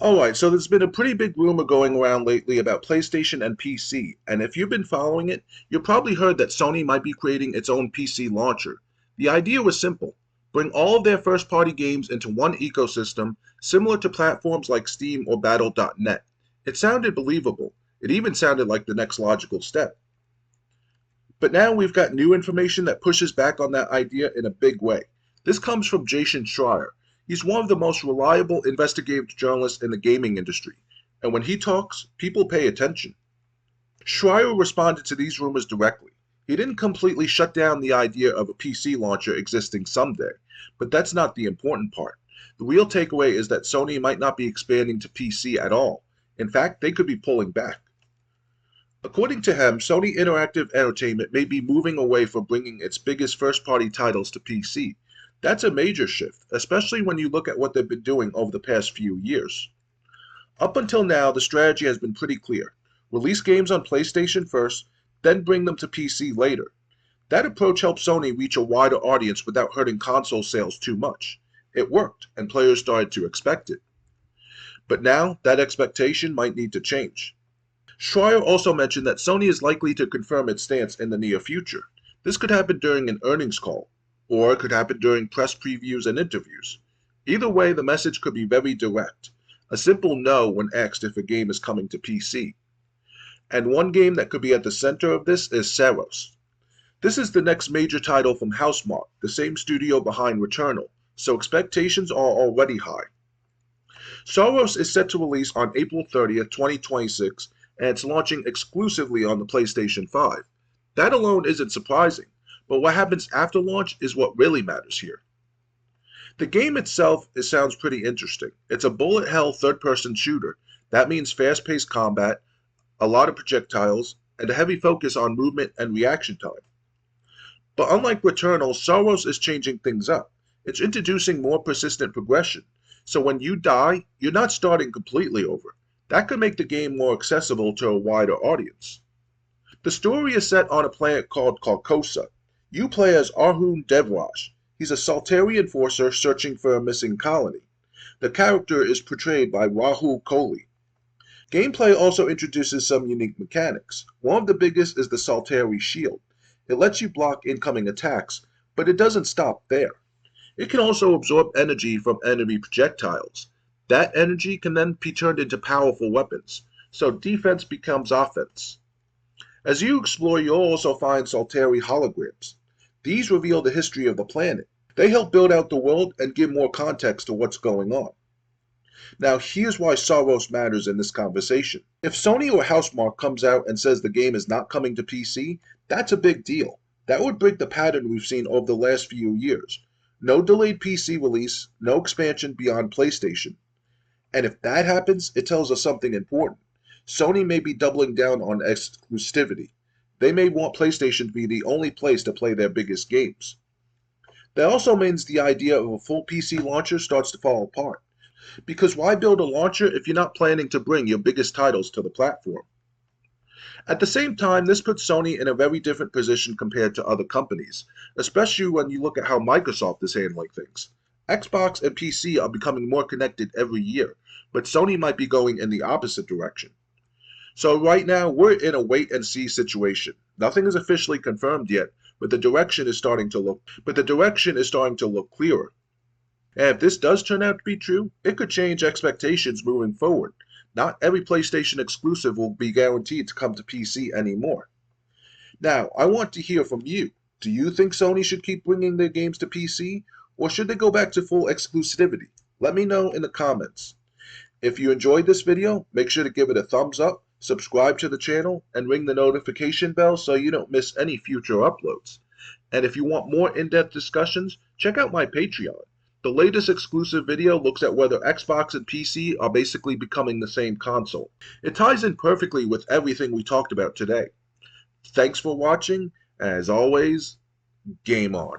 Alright, so there's been a pretty big rumor going around lately about PlayStation and PC, and if you've been following it, you've probably heard that Sony might be creating its own PC launcher. The idea was simple: bring all of their first party games into one ecosystem, similar to platforms like Steam or Battle.net. It sounded believable. It even sounded like the next logical step. But now we've got new information that pushes back on that idea in a big way. This comes from Jason Schreier. He's one of the most reliable investigative journalists in the gaming industry, and when he talks, people pay attention. Schreier responded to these rumors directly. He didn't completely shut down the idea of a PC launcher existing someday, but that's not the important part. The real takeaway is that Sony might not be expanding to PC at all. In fact, they could be pulling back. According to him, Sony Interactive Entertainment may be moving away from bringing its biggest first-party titles to PC. That's a major shift, especially when you look at what they've been doing over the past few years. Up until now, the strategy has been pretty clear. Release games on PlayStation first, then bring them to PC later. That approach helped Sony reach a wider audience without hurting console sales too much. It worked, and players started to expect it. But now, that expectation might need to change. Schreier also mentioned that Sony is likely to confirm its stance in the near future. This could happen during an earnings call, or it could happen during press previews and interviews. Either way, the message could be very direct. A simple no when asked if a game is coming to PC. And one game that could be at the center of this is Saros. This is the next major title from Housemarque, the same studio behind Returnal, so expectations are already high. Saros is set to release on April 30th, 2026, and it's launching exclusively on the PlayStation 5. That alone isn't surprising, but what happens after launch is what really matters here. The game itself sounds pretty interesting. It's a bullet hell third-person shooter. That means fast-paced combat, a lot of projectiles, and a heavy focus on movement and reaction time. But unlike Returnal, Saros is changing things up. It's introducing more persistent progression, so when you die, you're not starting completely over. That could make the game more accessible to a wider audience. The story is set on a planet called Carcosa. You play as Arhun Devraj. He's a Saltari enforcer searching for a missing colony. The character is portrayed by Rahul Kohli. Gameplay also introduces some unique mechanics. One of the biggest is the Saltari shield. It lets you block incoming attacks, but it doesn't stop there. It can also absorb energy from enemy projectiles. That energy can then be turned into powerful weapons, so defense becomes offense. As you explore, you'll also find Saltari holograms. These reveal the history of the planet. They help build out the world and give more context to what's going on. Now here's why Saros matters in this conversation. If Sony or Housemarque comes out and says the game is not coming to PC, that's a big deal. That would break the pattern we've seen over the last few years. No delayed PC release, no expansion beyond PlayStation. And if that happens, it tells us something important. Sony may be doubling down on exclusivity. They may want PlayStation to be the only place to play their biggest games. That also means the idea of a full PC launcher starts to fall apart. Because why build a launcher if you're not planning to bring your biggest titles to the platform? At the same time, this puts Sony in a very different position compared to other companies, especially when you look at how Microsoft is handling things. Xbox and PC are becoming more connected every year, but Sony might be going in the opposite direction. So right now, we're in a wait-and-see situation. Nothing is officially confirmed yet, but the direction is starting to look clearer. And if this does turn out to be true, it could change expectations moving forward. Not every PlayStation exclusive will be guaranteed to come to PC anymore. Now, I want to hear from you. Do you think Sony should keep bringing their games to PC, or should they go back to full exclusivity? Let me know in the comments. If you enjoyed this video, make sure to give it a thumbs up, subscribe to the channel, and ring the notification bell so you don't miss any future uploads. And if you want more in-depth discussions, check out my Patreon. The latest exclusive video looks at whether Xbox and PC are basically becoming the same console. It ties in perfectly with everything we talked about today. Thanks for watching, and as always, game on.